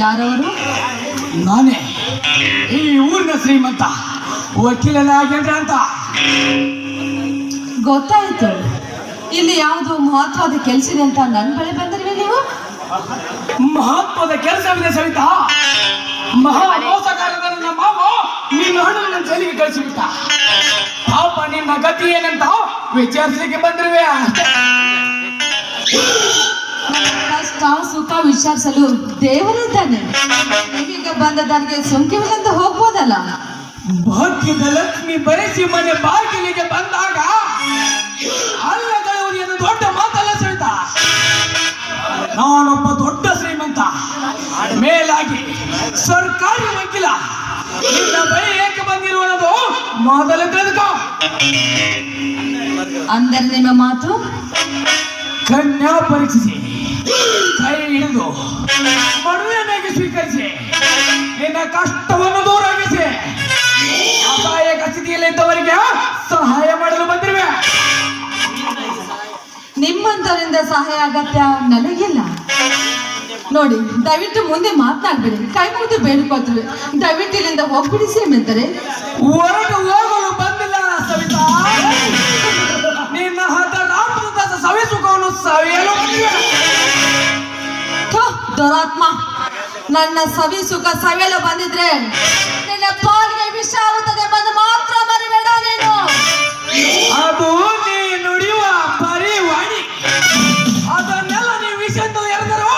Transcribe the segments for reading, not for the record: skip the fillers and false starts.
ಯಾರವರು? ನಾನೇ, ಈ ಊರಿನ ಶ್ರೀಮಂತ ವಕೀಲ ನಾಗೇಂದ್ರ ಅಂತ. ಗೊತ್ತಾಯ್ತು. ಇಲ್ಲಿ ಯಾವುದು ಮಹತ್ವದ ಕೆಲಸ ಇದೆ ಅಂತ ನನ್ನ ಬಳಿ ಬಂದಿರುವೆ ನೀವು? ಮಹತ್ವದ ಕೆಲಸವಿದೆ ಸವಿತಾ. ಮಹಾ ಮೋಸಗಾರದ ನನ್ನ ಮಾವ ನಿನ್ನ ಹಣ್ಣನ್ನು ಜೈಲಿಗೆ ಕಳಿಸಿಬಿಟ್ಟ. ಪಾಪ ನಿನ್ನ ಗತಿ ಏನಂತ ವಿಚಾರಿಸಲಿಕ್ಕೆ ಬಂದಿರುವೆ. ಕಷ್ಟ ಸುಖ ವಿಚಾರಿಸಲು ದೇವರಿದ್ದಾನೆ. ನೀವೀಗ ಬಂದದಾರಿಗೆ ಸೋಂಕಿವಿಲ್ಲಂತ ಹೋಗ್ಬೋದಲ್ಲ. ಭಾಗ್ಯದ ಲಕ್ಷ್ಮಿ ಬಯಸಿ ಮನೆ ಬಾಗಿಲಿಗೆ ಬಂದಾಗ ಅಲ್ಲಗಳು ಎಂದು ದೊಡ್ಡ ಮಾತಲ್ಲ ಸವಿತಾ. ನಾನೊಬ್ಬ ದೊಡ್ಡ ಶ್ರೀಮಂತ, ಮೇಲಾಗಿ ಸರ್ಕಾರಿ ವಕೀಲ. ನಿನ್ನ ಬಳಿ ಏಕೆ ಬಂದಿರುವುದು ಮೊದಲು ತಿಳಿದುಕೋ. ಅಂದರೆ ನಿಮ್ಮ ಮಾತು? ಕನ್ಯಾ ಪರೀಕ್ಷಿಸಿ, ಕೈ ಹಿಡಿದು ಮದುವೆಯಾಗಿ ಸ್ವೀಕರಿಸಿ, ನಿನ್ನ ಕಷ್ಟವನ್ನು ದೂರಾಗಿಸಿ, ಅಪಾಯಕ ಸ್ಥಿತಿಯಲ್ಲಿದ್ದವರಿಗೆ ಸಹಾಯ ಮಾಡಲು ಬಂದಿರುವೆ. ನಿಮ್ಮಂತವರಿಂದ ಸಹಾಯ ಅಗತ್ಯ ನನಗಿಲ್ಲ. ನೋಡಿ, ದಯವಿಟ್ಟು ಮುಂದೆ ಮಾತನಾಡ್ಬೇಡಿ. ಕೈ ಮುಗಿದು ಬೇಡಿಕೊಳ್ತೀವಿ. ದಯವಿಟ್ಟು ಇಲ್ಲಿಂದ ಹೋಗ್ಬಿಡಿಸಿ ಎಂದರೆ ಹೊರಟು ಹೋಗಲು ಬಂದಿಲ್ಲ ಸವಿತಾ. ನಿನ್ನ ಹಠ ರಾಮದಾಸ ಸವಿಸುಖವನ್ನು ಸವಿಯಲು ದುರಾತ್ಮ. ನನ್ನ ಸವಿ ಸುಖ ಸವಿಯಲು ಬಂದಿದ್ರೆ ನಿನ್ನ ಪಾಲಿಗೆ ವಿಷ ಆಗುತ್ತದೆ ಬಂದು ಮಾತ್ರ ಮರಿಬೇಡ ನೀನು. ಅದು ನೀ ನುಡಿಯುವ ಪರಿವಾಣಿ. ಅದನ್ನೆಲ್ಲ ನೀವು ವಿಷ ಅಂತ ಎರೆದರು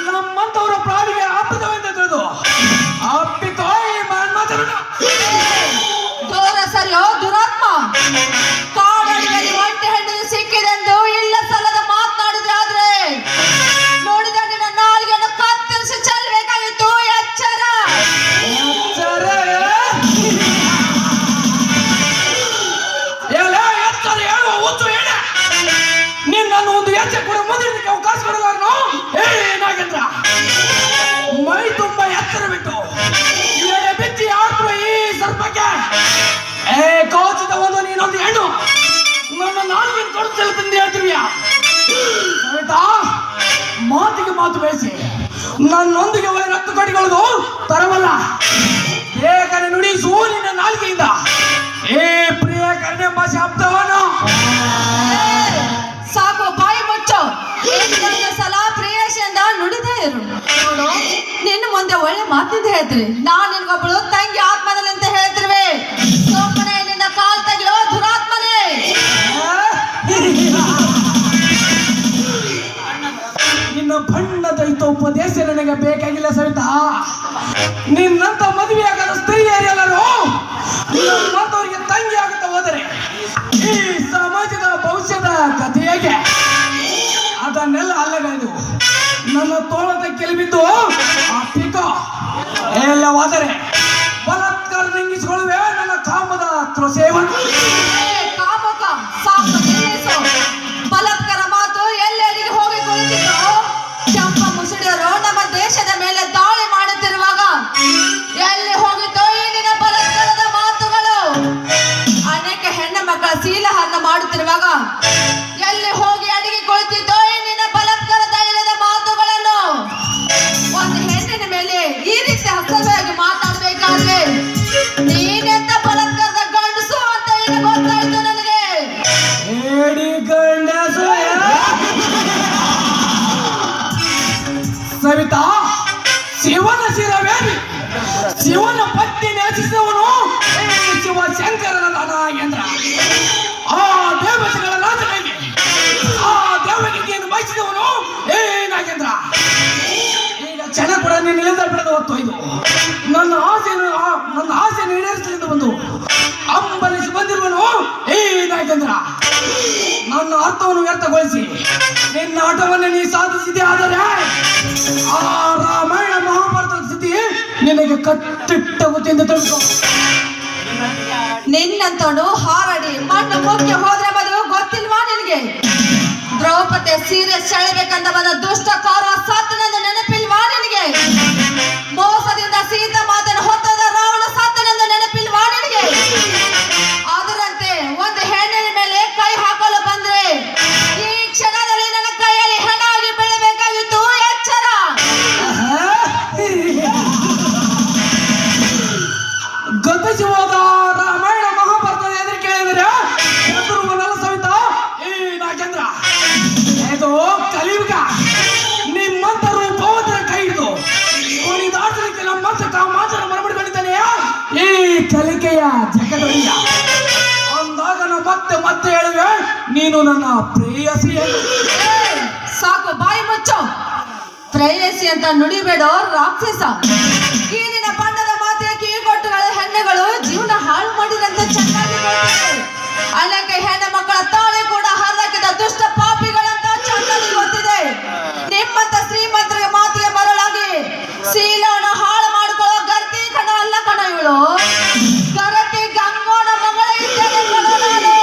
ನಮ್ಮಂತವರ ಪ್ರಾಣಿಗೆ ಅಪ್ಪದವೆಂದು ತಿಳಿದು ಅಪ್ಪಿಕೋ ಈ ಮಾತನ್ನು. ದೂರ ಸರಿಯೋ ದುರಾತ್ಮ. ಕಾಡಡಿಯಲ್ಲಿ ಒಂಟೆ ಹೆಣ್ಣಿಗೆ ಸಿಕ್ಕಿದೆಂದು ಇಲ್ಲ ಸಲ್ಲದ ಮಾತನಾಡಿದ್ರೆ ಆದ್ರೆ ನೋಡಿದ ನಿನ್ನ ನಾಲಿಗೆಯನ್ನು ಕತ್ತರಿಸಿ ಚೆಲ್ಲಬೇಕಾಗಿತ್ತು. ಎಚ್ಚರ. ಎಚ್ಚರ ಹೇಳುವ ಹುಚ್ಚು ಹೇಳ. ನಿನ್ನನ್ನು ಒಂದು ಹೆಜ್ಜೆ ಕೂಡ ಮುಂದಿಡಲಿಕ್ಕೆ ಅವಕಾಶ ಕೊಡಲಾರನು. ಏನಾಗಂದ್ರ ಮೈ ತುಂಬ ಎಚ್ಚರ ಬಿಟ್ಟು ಎಡೆ ಬಿಚ್ಚಿ ಆಡುವ ಈ ಸರ್ಪಕ್ಕೆ ಕವಚಿತ ಒಂದು ನೀನೊಂದು ಹೆಣ್ಣು ನನ್ನ ನಾಲ್ಗೆ ಕೊಡುತ್ತಲ್ಲ ತಂದು ಹೇಳ್ತೀವಿಯಾ ಸವಿತಾ. ಮಾತಿಗೆ ಮಾತು ಬೇಯಿಸಿ ನನ್ನೊಂದಿಗೆ ರಕ್ತ ಕಟ್ಟಿಕೊಳ್ಳೋದು ತರವಲ್ಲ. ಬೇಗನೆ ನುಡಿಸು ನಿನ್ನ ನಾಲ್ಗೆಯಿಂದ ಏ ಪ್ರಿಯಕರನೆಂಬ ಶಬ್ದವನ್ನು. ಸಾಕು, ಬಾಯಿ ಮುಚ್ಚು. ಸಲ ಪ್ರೇಯಸಿಯಿಂದ ನುಡಿದೇ ಇರು. ನೋಡು, ನಿನ್ನ ಮುಂದೆ ಒಳ್ಳೆ ಮಾತಿಂದ ಹೇಳ್ತೀವಿ. ನಾನ್ ನಿನ್ಗೊಬ್ಬಳು ತಂಗಿ ಆತ್ಮದಲ್ಲಿ ಅಂತ ಹೇಳ್ತಿರ್ವೆ. ಸೋಮನೆ ನಿನ್ನ ಕಾಲ್ ತೆಗೆಯೋ ದುರಾತ್ಮನೇ. ನಿನ್ನ ಬಣ್ಣದ ಉಪದೇಶ ನನಗೆ ಬೇಕಾಗಿಲ್ಲ ಸವಿತಾ. ನಿನ್ನಂತ ಮದುವೆಯಾಗದ ಸ್ತ್ರೀಯರೆಲ್ಲರೂ ನಮ್ಮಂತವರಿಗೆ ತಂಗಿ ಆಗುತ್ತಾ ಹೋದರೆ ಈ ಸಮಾಜದ ಭವಿಷ್ಯದ ಕಥೆ ಹೇಗೆ? ಅದನ್ನೆಲ್ಲ ಅಲ್ಲಗಳೆದು ನನ್ನ ತೋಳದ ಕೆಲಿಬಿದ್ದು ಪಿಕೋ ಎಲ್ಲವಾದರೆ ಬಲಾತ್ಕಾರ ನಿಂಗಿಸಿಕೊಳ್ಳುವೆ ನನ್ನ ಕಾಮದ ತ್ರೋಸೇವನ್ನು. ಕಾಮಕ ಸಾಕು ನಿಲ್ಲಿಸು. ಬಲಾತ್ಕಾರ ಮಾತು ಎಲ್ಲೆಲ್ಲಿಗೆ ಹೋಗಿ ಕುಳಿತಿತ್ತು. ಕೆಂಪ ಮುಸುಡಿಯರು ನಮ್ಮ ದೇಶದ ಮೇಲೆ ದಾಳಿ ಮಾಡುತ್ತಿರುವಾಗ ಎಲ್ಲಿ ಹೋಗಿತ್ತೋ ಈ ನಿನ್ನ ಬಲಾತ್ಕಾರದ ಮಾತುಗಳು? ಅನೇಕ ಹೆಣ್ಣು ಮಕ್ಕಳ ಶೀಲಹರಣ ಮಾಡುತ್ತಿರುವಾಗ ಎಲ್ಲಿ ಹೋಗಿ ಅಡಿಗೆ ಕುಳಿತಿದ್ದೋ ಈ ನಿನ್ನ ಬಲಾತ್ಕಾರ ಧೈರ್ಯದ ಮಾತುಗಳನ್ನು? ಒಂದು ಹೆಣ್ಣಿನ ಮೇಲೆ ಈ ರೀತಿ ಹಸ್ತವಾಗಿ ಮಾತಾಡಬೇಕಾದ್ರೆ ನೀನೆಂತ ಬಲಾತ್ಕಾರದ ಗಂಡಸು ಅಂತ ಈಗ ಗೊತ್ತಾಯ್ತು ನನಗೆ. ಸವಿತಾ, ಶಿವನ ಶಿರವೇರಿ ಶಿವನ ಪತ್ನಿ ನೇಚಿಸಿದವನು ಶಿವಶಂಕರನ ನಾಗೇಂದ್ರ. ಆ ದೇವತೆಗಳ ರಾಜನಾಗಿ ಆ ದೇವಗಿರಿಯನ್ನು ಬಯಸಿದವನು ನಾಗೇಂದ್ರ. ಈಗ ಕ್ಷಣ ಕೂಡ ನೀನು ಇಳಿದ ಬಿಡದ ಹೊತ್ತು ಇದು ನನ್ನ ಆಸೆಯನ್ನು ಈಡೇರಿಸಲಿಂದ ಬಂದು ಅಂಬಲಿಸಿ ಬಂದಿರುವನು ನಾಗೇಂದ್ರ. ನನ್ನ ಅರ್ಥವನ್ನು ವ್ಯರ್ಥಗೊಳಿಸಿ ನಿನ್ನ ಆಟವನ್ನು ನೀ ಸಾಧಿಸಿದೆ. ಆದರೆ ಆ ರಾಮಾಯಣ ಮಹಾಭಾರತದ ಸ್ಥಿತಿ ನಿನಗೆ ಕಟ್ಟಿಟ್ಟ ಗೊತ್ತಿಂದ ತಿಳ್ಕೊ. ನಿನ್ನಂತವನು ಹಾರಾಡಿ ಮಣ್ಣು ಮುಖ್ಯ ಹೋದ್ರೆ ಮದುವೆ ಗೊತ್ತಿಲ್ವಾ ನಿನಗೆ? ದ್ರೌಪದಿ ಸೀರೆ ಸೆಳೆಬೇಕಂತ ಬಂದ ದುಷ್ಟ ಕೌರವ ಸತ್ತನೆಂದು ನೆನಪಿಲ್ವಾ ನಿನಗೆ? ಮೋಸದಿಂದ ಸೀತಾ ಮಾತನ್ನು ಹೊತ್ತದ ರಾವಣ ಸತ್ತನೆಂದು ನೆನಪಿಲ್ವಾ ನಿನಗೆ? ಅದರಂತೆ ಒಂದು ಹೆಣ್ಣಿನ ಮೇಲೆ ಕೈ ಹಾಕಲು ಬಂದ್ರೆ ಈ ಕ್ಷಣದಲ್ಲಿ ನನ್ನ ಕೈಯಲ್ಲಿ ಹೆಣ್ಣಾಗಿ ಬೆಳಬೇಕಾಗಿತ್ತು. ಎಚ್ಚರ. ಹರಕದೊಡೆಯ ಅಂದಾಗ ನಾನು ಮತ್ತೆ ಮತ್ತೆ ಹೇಳುವೆ, ನೀನು ನನ್ನ ಪ್ರೇಯಸಿ. ಸಾಕು, ಬಾಯಿ ಮುಚ್ಚು. ಪ್ರೇಯಸಿ ಅಂತ ನುಡಿಬೇಡೋ ರಾಕ್ಷಸ. ಈ ನಿನ್ನ ಬಣ್ಣದ ಮಾತಿಗೆ ಕಿವಿಗೊಟ್ಟುಗಳ ಹೆಣ್ಣುಗಳು ಜೀವನ ಹಾಳು ಮಾಡಿದಂತೆ ಚೆನ್ನಾಗಿ ಗೊತ್ತಿದೆ. ಅಲ್ಲಕ್ಕೆ ಹೆಣ್ಣು ಮಕ್ಕಳ ತಾಳೆ ಕೂಡ ಹರಕಿದ ದುಷ್ಟ ಪಾಪಿಗಳಂತ ಚೆನ್ನಾಗಿ ಗೊತ್ತಿದೆ. ನಿಮ್ಮಂತ ಶ್ರೀಮಂತರಿಗೆ ಮಾತಿಗೆ ಮರಳಾಗಿ ಶೀಲವನ್ನು ಹಾಳು ಮಾಡಿಕೊಳ್ಳೋ ಗರ್ತಿ ಕಣ ಅಲ್ಲ ಕಣ ಇವಳು. ಗರತಿ ಗಂಗೋನ ಮಗಳ ಇದ್ದೇನೆ ಕಣ ನಾನು.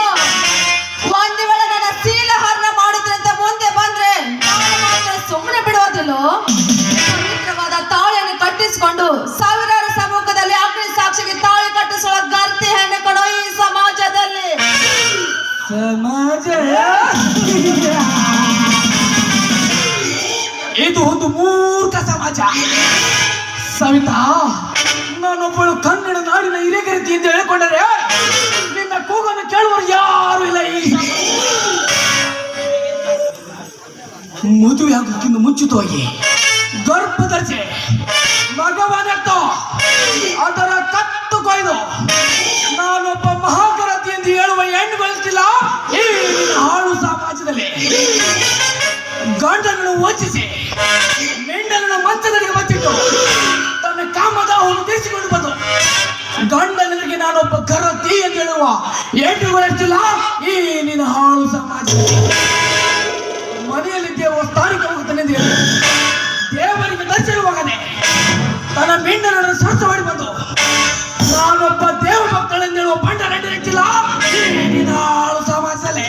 ಒಂದು ವೇಳೆ ನನ್ನ ಶೀಲ ಹರಣ ಮಾಡಿದ್ರೆ ಅಂತ ಮುಂದೆ ಬಂದ್ರೆ ನಾನು ಮಾತ್ರ ಸುಮ್ಮನೆ ಬಿಡುವುದಿಲ್ಲ. ಪವಿತ್ರವಾದ ತಾಳಿಯನ್ನು ಕಟ್ಟಿಸಿಕೊಂಡು ಸಾವಿರಾರು ಸಮ್ಮುಖದಲ್ಲಿ ಅಗ್ನಿ ಸಾಕ್ಷಿಗೆ ತಾಳಿ ಕಟ್ಟಿಸುವ ಗರ್ತಿ ಹೆಣ್ಣು ಕಣೋ ಈ ಸಮಾಜದಲ್ಲಿ. ಸಮಾಜ ಇದು ಒಂದು ಮೂರ್ಖ ಸಮಾಜ. ಸವಿತಾ, ನಾನೊಬ್ಬಳು ಕನ್ನಡ ನಾಡಿನ ಹಿರೇಗರತಿ ಎಂದು ಹೇಳಿಕೊಂಡರೆ ನಿನ್ನ ಕೂಗನ್ನು ಕೇಳುವರು ಯಾರು ಇಲ್ಲ. ಈ ಮದುವೆ ಆಗೋಕ್ಕಿಂತ ಮುಂಚಿತವಾಗಿ ಗರ್ಭಧರಿಸಿ ಮಗವನೆತ್ತು ಅದರ ಕತ್ತು ಕೊಯ್ದು ನಾನೊಬ್ಬ ಮಹಾಗರತಿ ಎಂದು ಹೇಳುವ ಹೆಣ್ಣುಗಳಿಲ್ಲ ಈ ನಿನ್ನ ಹಾಳು ಸಮಾಜದಲ್ಲಿ. ಗಂಡನನ್ನು ವಂಚಿಸಿ ಮೆಂಡನನ್ನು ಮಂಚದಲ್ಲಿಗೆ ಬಚ್ಚಿಟ್ಟು ತನ್ನ ಕಾಮದಾಹವನ್ನು ತೀರಿಸಿಕೊಂಡು ಬಂದು ಗಂಡನಿಗೆ ನಾನೊಬ್ಬ ಗರತಿ ಎಂದು ಹೇಳುವ ಹೆಣ್ಣುಗಳಿಲ್ಲ ಈ ನಿನ್ನ ಹಾಳು ಸಮಾಜದಲ್ಲಿ. ಮನೆಯಲ್ಲಿ ದೇವ ಸ್ಥಾನಿಕ ಹೋಗುತ್ತಾನೆ ಎಂದು ಹೇಳಿ ದೇವರಿಗೆ ದರ್ಶನವಾಗದೆ ತನ್ನ ಮೆಂಡನನ್ನು ಸರ್ಸ ಮಾಡಿ ಬಂದು ನಾನೊಬ್ಬ ದೇವ ಭಕ್ತಳೆಂದು ಹೇಳುವ ಬಂಡ ರೆಡ್ಡಿಲ್ಲ ಈ ನಿನ್ನ ಹಾಳು ಸಮಾಜದಲ್ಲಿ.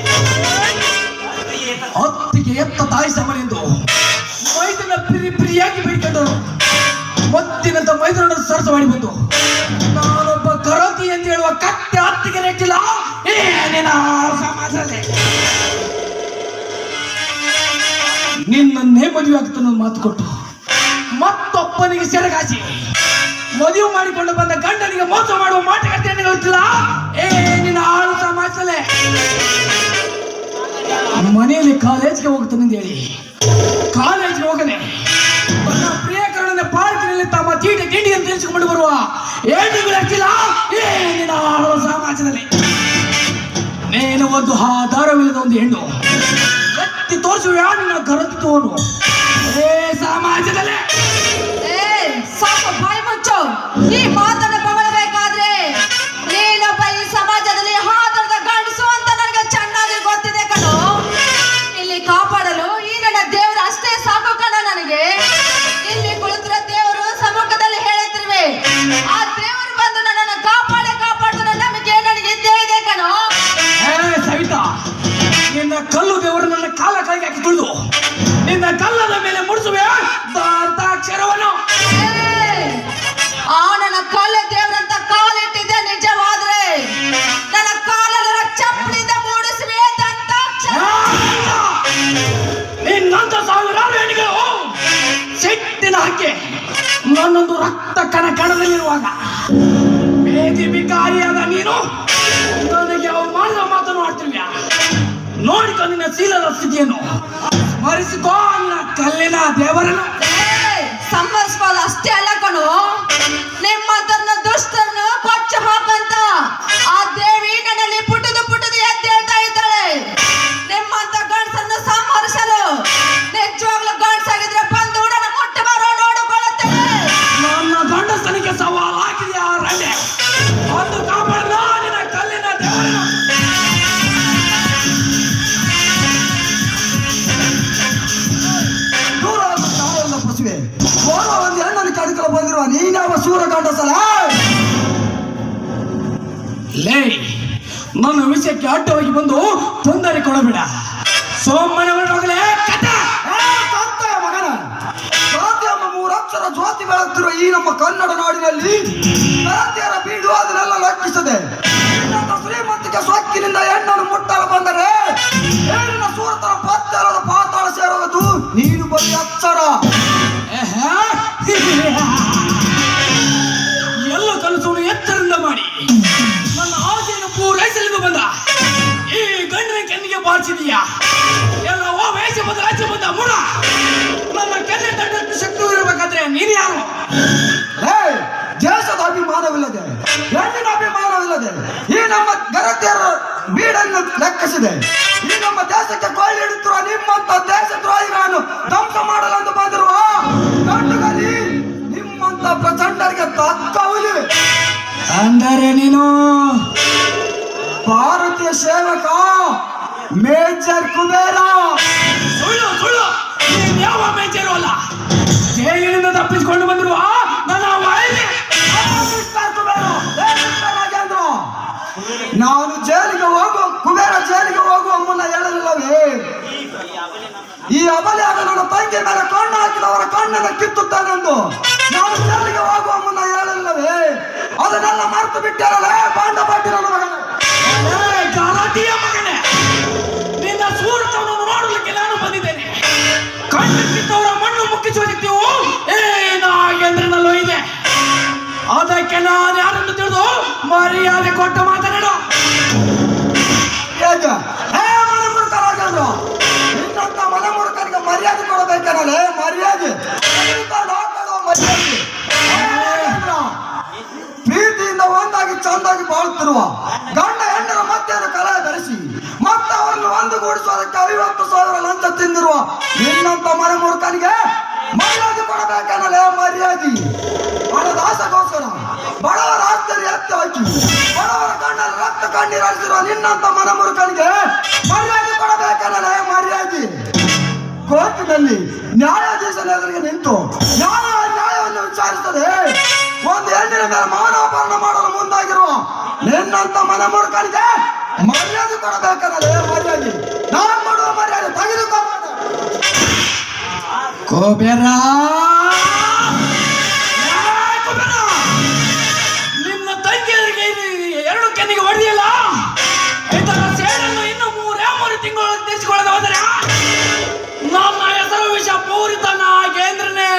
ಹೊತ್ತಿಗೆ ಎತ್ತ ತಾಯಿ ಸಮನೆಂದು ಮೈದನ ಪ್ರಿಯಾಗಿ ಬೇಡಿಕೊಂಡರು ಮತ್ತಿನಂತ ಮೈದನನ್ನು ಸರಸ ಮಾಡಿ ಬಂದು ನಾನೊಬ್ಬ ಗರತಿ ಎಂದು ಹೇಳುವ ಕತ್ತೆ ಹತ್ತಿಗೆ ರೆಟ್ಟಿಲ್ಲ ಏನೇನ ಸಮಾಜದಲ್ಲಿ. ನಿನ್ನನ್ನೇ ಮದುವೆ ಆಗ್ತಾನ ಮಾತು ಕೊಟ್ಟು ಮತ್ತೊಬ್ಬನಿಗೆ ಸೆರಗಾಸಿ ಮದುವೆ ಮಾಡಿಕೊಂಡು ಬಂದ ಗಂಡನಿಗೆ ಮೋಸ ಮಾಡುವ ಮಾಟಗಾರ್ತಿಯನ್ನು ಗೊತ್ತಿಲ್ಲ ಏನಿನ ಹಾಳು ಸಮಾಜದಲ್ಲೇ. ಮನೆಯಲ್ಲಿ ಕಾಲೇಜ್ಗೆ ಹೋಗ್ತಾನೆ ಅಂತ ಹೇಳಿ ಕಾಲೇಜ್ಗೆ ಹೋಗದೆ ನನ್ನ ಪ್ರಿಯಕರಣ ಪಾರ್ಕಿನಲ್ಲಿ ತಮ್ಮ ತೀಟೆ ತಿಂಡಿಯನ್ನು ತಿಳಿಸಿಕೊಂಡು ಬರುವ ಹೆಣ್ಣುಗಳು ಹಚ್ಚಿಲ್ಲ ಏನಿನ ಹಾಳು ಸಮಾಜದಲ್ಲಿ. ನೀನು ಒಂದು ಆಧಾರವಿಲ್ಲದ ಒಂದು ಹೆಣ್ಣು ಎತ್ತಿ ತೋರಿಸುವ ನಿನ್ನ ಗರತಿತುವನು ಏ ಸಮಾಜದಲ್ಲಿ. ಸಾಕು, ಬಾಯಿ ಮುಚ್ಚು. ಈ ಮಾತನ್ನು ಬಗಳಬೇಕಾದ್ರೆ ನೀನೊಬ್ಬ ಈ ಸಮಾಜದಲ್ಲಿ ಹಾದರದ ಗಂಡಸು ಅಂತ ನನಗೆ ಚೆನ್ನಾಗಿ ಗೊತ್ತಿದೆ ಕಣೋ. ಇಲ್ಲಿ ಕಾಪಾಡಲು ಈ ನನ್ನ ದೇವರು ಅಷ್ಟೇ ಸಾಕು ಕಣ ನನಗೆ. ಇಲ್ಲಿ ಕುಳಿತಿರೋ ದೇವರು ಸಮ್ಮುಖದಲ್ಲಿ ಹೇಳುತ್ತಿರುವೆ ಆ ದೇವರು ಬಂದು ನನ್ನನ್ನು ಕಾಪಾಡುವ ನಂಬಿಕೆ ನನಗೆ ಇದ್ದೇ ಇದೆ ಕಣೋ. ಸವಿತಾ, ನಿನ್ನ ಕಲ್ಲು ದೇವರು ನನ್ನ ಕಾಲ ಕೈಗೆ ಹಾಕಿ ತುಳಿದು ನಿನ್ನ ಕಲ್ಲದ ಮೇಲೆ ಮುಡಿಸುವೆ ಅಕ್ಷರವನ್ನು. ಆ ನನ್ನ ಕಾಲ ದೇವರಂತ ಕಾಲಿಟ್ಟಿದ್ದೆ ನಿಜವಾದ್ರೆ ನನ್ನ ಕಾಲದ ಚಪ್ಪಲಿಂದ ಮೂಡಿಸುವೆ ದಂತಾಕ್ಷರ. ನಿನ್ನಂತ ಸಾವಿರಾರು ಹೆಣ್ಣಿಗಳು ಸಿಟ್ಟಿನ ಹಾಕಿ ನನ್ನೊಂದು ರಕ್ತ ಕಣದಲ್ಲಿರುವಾಗ ಬೇದಿ ಬಿಕಾರಿಯಾದ ನೀನು ನನಗೆ ಅವ್ರು ಮಾಡಿದ ಮಾತನ್ನು ಆಡ್ತಿರ್ವ್ಯ. ನೋಡಿಕೊ ನಿನ್ನ ಶೀಲದ ಸ್ಥಿತಿಯನ್ನು, ಸ್ಮರಿಸಿಕೋ ನಿನ್ನ ಕಲ್ಲಿನ ದೇವರನ್ನು. ಸಂಭರಿಸ್ಕೊಳ್ಳ ಅಷ್ಟೇ ಅಲ್ಲ ಕಣು, ನಿಮ್ಮಂತರನ್ನ ದುಷ್ಟರನ್ನು ಕೊಚ್ಚು ಹಾಕಂತ ಆ ದೇವಿ ನನ್ನಲ್ಲಿ ಪುಟದು ಎದ್ದೇಳ್ತಾ ಇದ್ದಾಳೆ. ನಿಮ್ಮಂತ ಗಂಡಸನ್ನು ಸಂಹರಿಸಲು ನಿಜವಾಗ್ಲೂ ಗಂಡಸಾಗಿದ್ರೆ ಬಂದು ನನ್ನ ಮುಟ್ಟ ಬರೋ ನೋಡಿಕೊಳ್ಳುತ್ತೇವೆ. ನನ್ನ ಗಂಡಸನಿಗೆ ಸವಾಲು ಹಾಕಿದೆ ಆ ರಂಡೆ ಒಂದು ಕಾಪಾಡ ನಿನ್ನ ಕಲ್ಲಿನ ದೇವರನ್ನು. ಒಂದು ಹೆಣ್ಣನ್ನು ಕಡಿಕಲು ಬಂದಿರುವ ನೀನಾವ ಸೂರ ಗಂಡಸಲ. ಲೇ, ನನ್ನ ವಿಷಯಕ್ಕೆ ಅಡ್ಡವಾಗಿ ಬಂದು ತೊಂದರೆ ಕೊಡಬೇಡ. ಸೋಮನವರೊಳಗಲೇ ಮಗನ ಜಾತಿ ಎಂಬ 3 ಅಕ್ಷರ ಜ್ಯೋತಿ ಬೆಳಗ್ತಿರುವ ಈ ನಮ್ಮ ಕನ್ನಡ ನಾಡಿನಲ್ಲಿ ಜಾತಿಯರ ಬೀಡು ಅದನ್ನೆಲ್ಲ ಲೆಕ್ಕಿಸದೆ ಶ್ರೀಮಂತಿಕೆ ಸೊಕ್ಕಿನಿಂದ ಹೆಣ್ಣನ್ನು ಮುಟ್ಟಲು ಬಂದರೆ ಹೆಣ್ಣಿನ ಸೂರತನ ಪತ್ತೆರದ ಪಾತಾಳ ಸೇರುವುದು ನೀನು ಬರೀ ಅಕ್ಷರ. ಎಲ್ಲ ಕನಸನ್ನು ಎಚ್ಚರಿಂದ ಮಾಡಿ ನನ್ನ ಆಸೆಯನ್ನು ಪೂರೈಸಲೆಂದು ಬಂದ ಈ ಗಂಡಿನ ಕೆನ್ನಿಗೆ ಬಾರಿಸಿದೀಯಾ ಎಲ್ಲ ವಯಸ್ಸು ಬಂದ ರಾಜ್ಯ ಬಂದ ಮೂಡ. ನನ್ನ ಕೆನ್ನೆ ತಟ್ಟಕ್ಕೆ ಶಕ್ತಿ ಇರಬೇಕಾದ್ರೆ ನೀನು ಯಾರು? ದೇಶದ ಅಭಿಮಾನವಿಲ್ಲದೆ ಹೆಣ್ಣಿನ ಅಭಿಮಾನವಿಲ್ಲದೆ ಹೆಣ್ಣನ್ನು ಲೆಕ್ಕಿಸಿದೆ. ಈ ನಮ್ಮ ದೇಶಕ್ಕೆ ಕೊಳ್ಳಿ ಹಿಡಿತಿರುವ ನಿಮ್ಮಂತ ದೇಶದ್ರೋಹಿಗಳನ್ನು ಧ್ವಂಸ ಮಾಡಲೆಂದು ಬಂದಿರುವ ಗಂಡುಗಲಿ ನಿಮ್ಮಂತ ಪ್ರಚಂಡರಿಗೆ ತಕ್ಕ ಹುಲಿವೆ. ಅಂದರೆ ನೀನು ಭಾರತೀಯ ಸೇವಕ ಮೇಜರ್ ಕುಬೇರ. ಸುಳ್ಳು ಸುಳ್ಳು, ನೀನು ಯಾವ ಮೇಜರು ಅಲ್ಲ. ಜೈಲಿನಿಂದ ತಪ್ಪಿಸಿಕೊಂಡು ಬಂದಿರುವ ನನ್ನ ವೈರಿ ಮಿಸ್ಟರ್ ಕುಬೇರ, ಏ ಮಿಸ್ಟರ್ ರಾಜೇಂದ್ರ, ನಾನು ಜೈಲಿಗೆ ಹೋಗುವ ಕುಬೇರ ಜೈಲಿಗೆ ಹೋಗುವ ಮುನ್ನ ಹೇಳಲಿಲ್ಲವೇ, ಈ ಅಬಲಿಯಾದ ನನ್ನ ತಂಗಿ ಮೇಲೆ ಕಣ್ಣು ಹಾಕಿದವರ ಕಣ್ಣನ್ನು ಕಿತ್ತುತ್ತಾನೆಂದು ನಾನು ಜೈಲಿಗೆ ಹೋಗುವ ಮುನ್ನ ಹೇಳಲಿಲ್ಲವೇ? ಅದನ್ನೆಲ್ಲ ಮರೆತು ಬಿಟ್ಟಿರಲೇ ಬಾಂಡ ಪಾಟಿ ನನ್ನ ಮಗನೇ. ಗಲಾಟೆಯ ಮಗನೇ, ನಿನ್ನ ಸೂರತವನ್ನು ನೋಡಲಿಕ್ಕೆ ನಾನು ಬಂದಿದ್ದೇನೆ. ಕಣ್ಣು ಕಿತ್ತವರ ಮಣ್ಣು ಮುಕ್ಕಿಸುವ ಶಕ್ತಿಯು ಏ ನಾಗೇಂದ್ರನಲ್ಲೂ ಇದೆ. ಅದಕ್ಕೆ ನಾನು ಯಾರನ್ನು ತಿಳಿದು ಮರ್ಯಾದೆ ಕೊಟ್ಟು ಮಾತನಾಡು. ಹೇಗೆ? ಹೇ ಮನೆಮುರುಕ ರಾಜೇಂದ್ರ, ನಿನ್ನಂತ ಮನೆಮುರುಕನಿಗೆ ಮರ್ಯಾದೆ ಕೊಡಬೇಕೇನಲ್ಲೇ? ಮರ್ಯಾದೆ ಮರ್ಯಾದೆ. ಹೇ ರಾಜೇಂದ್ರ, ಪ್ರೀತಿಯಿಂದ ಒಂದಾಗಿ ಚಂದಾಗಿ ಬಾಳುತ್ತಿರುವ ಗಂಡ ಹೆಣ್ಣರ ಮಧ್ಯದ ಕಲೆ ಧರಿಸಿ ಮತ್ತೆ ಅವರನ್ನು ಒಂದುಗೂಡಿಸುವುದಕ್ಕೆ 50,000 ಲಂಚ ತಿಂದಿರುವ ನಿನ್ನಂತ ಮನೆಮುರುಕನಿಗೆ ಮರ್ಯಾದೆ ಕೊಡಬೇಕೇನಲ್ಲೇ? ಮರ್ಯಾದೆ. ಹಣದ ಆಸೆಗೋಸ್ಕರ ಬಡವರ ಆಸ್ತಿಯನ್ನು ಎತ್ತಿ ಹಾಕಿ ಬಡವರ ಕಣ್ಣಲ್ಲಿ ರಕ್ತ ಕಣ್ಣೀರು ಹರಿಸಿರುವ ನಿನ್ನಂತ ಮನೆಮುರುಕನಿಗೆ ಮರ್ಯಾದೆ ಕೊಡಬೇಕೇನಲ್ಲೇ? ಮರ್ಯಾದೆ. ಕೋರ್ಟಿನಲ್ಲಿ ನ್ಯಾಯಾಧೀಶನ ಎದುರಿಗೆ ನಿಂತು ನ್ಯಾಯವನ್ನು ವಿಚಾರಿಸದೆ ಒಂದು ಹೆಣ್ಣಿನ ಮೇಲೆ ಮಾನವಪರಣ ಮಾಡಲು ಮುಂದಾಗಿರುವ ನಿನ್ನಂತ ಮನೆಮುರುಕನಿಗೆ ಮರ್ಯಾದೆ ಕೊಡಬೇಕನ್ನಲೇ? ಮರ್ಯಾದೆ. ನಾನು ಮಾಡುವ ಮರ್ಯಾದೆ ತೆಗೆದುಕೊಂಡು ಕುಬೇರ, ನಿನ್ನ ತಂಗಿಯರಿಗೆ 2 ಕೆನ್ನಿಗೆ ಹೊಡೆದಿಲ್ಲ. ಇದರ ಸೇಡನ್ನು ಇನ್ನು 3 ತಿಂಗಳು ತೀರಿಸಿಕೊಳ್ಳದೆ ಹೋದರೆ ನನ್ನ ಹೆಸರು ವಿಷ ಪೂರಿತ ನಾಗೇಂದ್ರನೇ.